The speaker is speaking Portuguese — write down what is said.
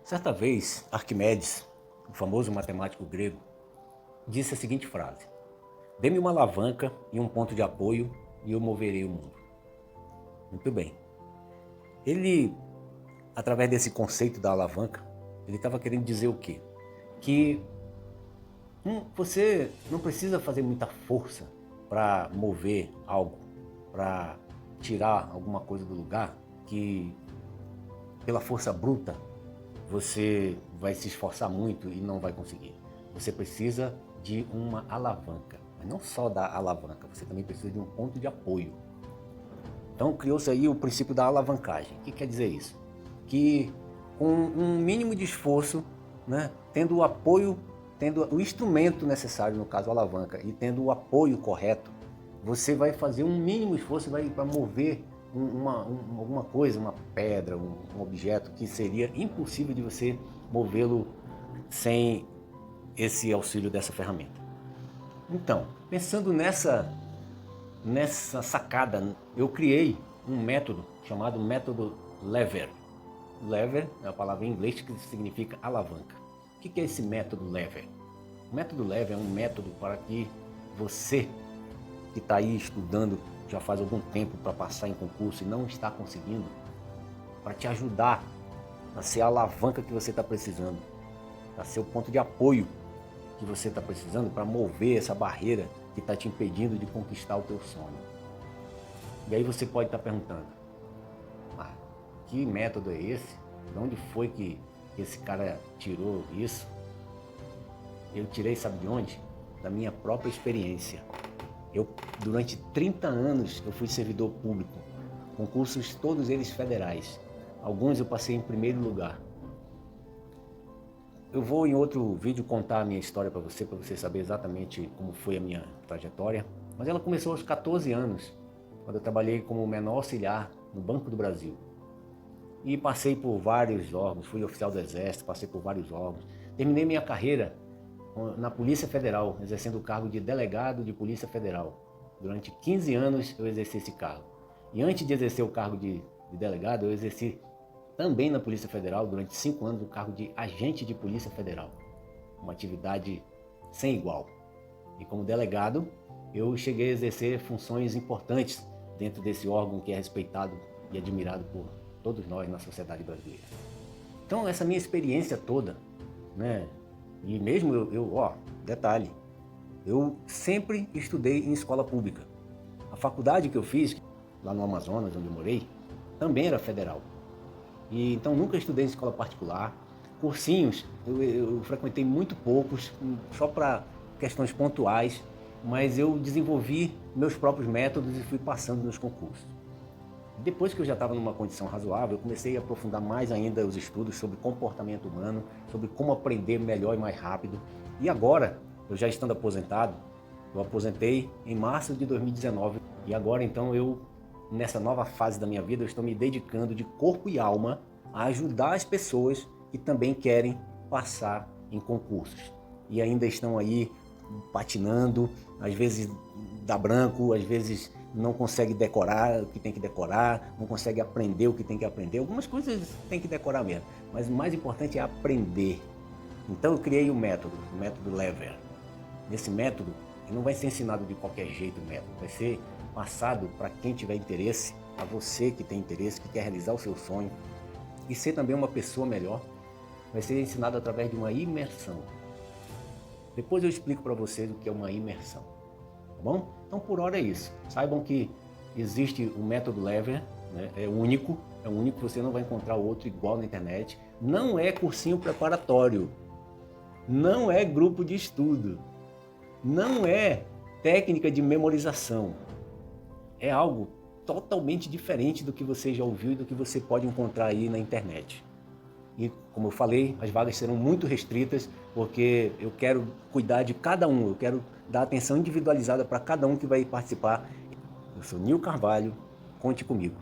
Certa vez, Arquimedes, o famoso matemático grego, disse a seguinte frase: "Dê-me uma alavanca e um ponto de apoio e eu moverei o mundo." Muito bem. Ele, através desse conceito da alavanca, ele estava querendo dizer o quê? Que você não precisa fazer muita força para mover algo, para tirar alguma coisa do lugar, que pela força bruta você vai se esforçar muito e não vai conseguir. Você precisa de uma alavanca, mas não só da alavanca, você também precisa de um ponto de apoio. Então criou-se aí o princípio da alavancagem. O que quer dizer isso? Que com um mínimo de esforço, né, tendo o apoio, tendo o instrumento necessário, no caso a alavanca, e tendo o apoio correto, você vai fazer um mínimo esforço para mover alguma coisa, uma pedra, um objeto que seria impossível de você movê-lo sem esse auxílio dessa ferramenta. Então, pensando nessa sacada, eu criei um método chamado método Lever. Lever é a palavra em inglês que significa alavanca. O que é esse método Lever? O método Lever é um método para que você que está aí estudando já faz algum tempo para passar em concurso e não está conseguindo, para te ajudar a ser a alavanca que você está precisando, a ser o ponto de apoio que você está precisando para mover essa barreira que está te impedindo de conquistar o teu sonho. E aí você pode estar perguntando: que método é esse? De onde foi que esse cara tirou isso? Eu tirei, sabe de onde? Da minha própria experiência. Durante 30 anos, eu fui servidor público, concursos todos eles federais. Alguns eu passei em primeiro lugar. Eu vou em outro vídeo contar a minha história para você saber exatamente como foi a minha trajetória. Mas ela começou aos 14 anos, quando eu trabalhei como menor auxiliar no Banco do Brasil. E passei por vários órgãos, fui oficial do Exército, passei por vários órgãos. Terminei minha carreira na Polícia Federal, exercendo o cargo de delegado de Polícia Federal. Durante 15 anos eu exerci esse cargo. E antes de exercer o cargo de delegado, eu exerci também na Polícia Federal, durante 5 anos, o cargo de agente de Polícia Federal. Uma atividade sem igual. E como delegado, eu cheguei a exercer funções importantes dentro desse órgão que é respeitado e admirado por todos nós na sociedade brasileira. Então essa minha experiência toda, né? E mesmo detalhe, eu sempre estudei em escola pública. A faculdade que eu fiz, lá no Amazonas, onde eu morei, também era federal. E então nunca estudei em escola particular. Cursinhos, eu frequentei muito poucos, só para questões pontuais, mas eu desenvolvi meus próprios métodos e fui passando nos concursos. Depois que eu já estava numa condição razoável, eu comecei a aprofundar mais ainda os estudos sobre comportamento humano, sobre como aprender melhor e mais rápido. E agora, eu já estando aposentado, eu aposentei em março de 2019. E agora então nessa nova fase da minha vida, eu estou me dedicando de corpo e alma a ajudar as pessoas que também querem passar em concursos. E ainda estão aí patinando, às vezes dá branco, às vezes não consegue decorar o que tem que decorar, não consegue aprender o que tem que aprender. Algumas coisas tem que decorar mesmo, mas o mais importante é aprender. Então eu criei o método Lever. Nesse método, ele não vai ser ensinado de qualquer jeito, o método vai ser passado para quem tiver interesse, a você que tem interesse, que quer realizar o seu sonho e ser também uma pessoa melhor. Vai ser ensinado através de uma imersão. Depois eu explico para vocês o que é uma imersão, tá bom? Então por hora é isso. Saibam que existe o método Lever, né? É único, você não vai encontrar outro igual na internet. Não é cursinho preparatório, não é grupo de estudo, não é técnica de memorização. É algo totalmente diferente do que você já ouviu e do que você pode encontrar aí na internet. E, como eu falei, as vagas serão muito restritas, porque eu quero cuidar de cada um, eu quero dar atenção individualizada para cada um que vai participar. Eu sou Nil Carvalho, conte comigo.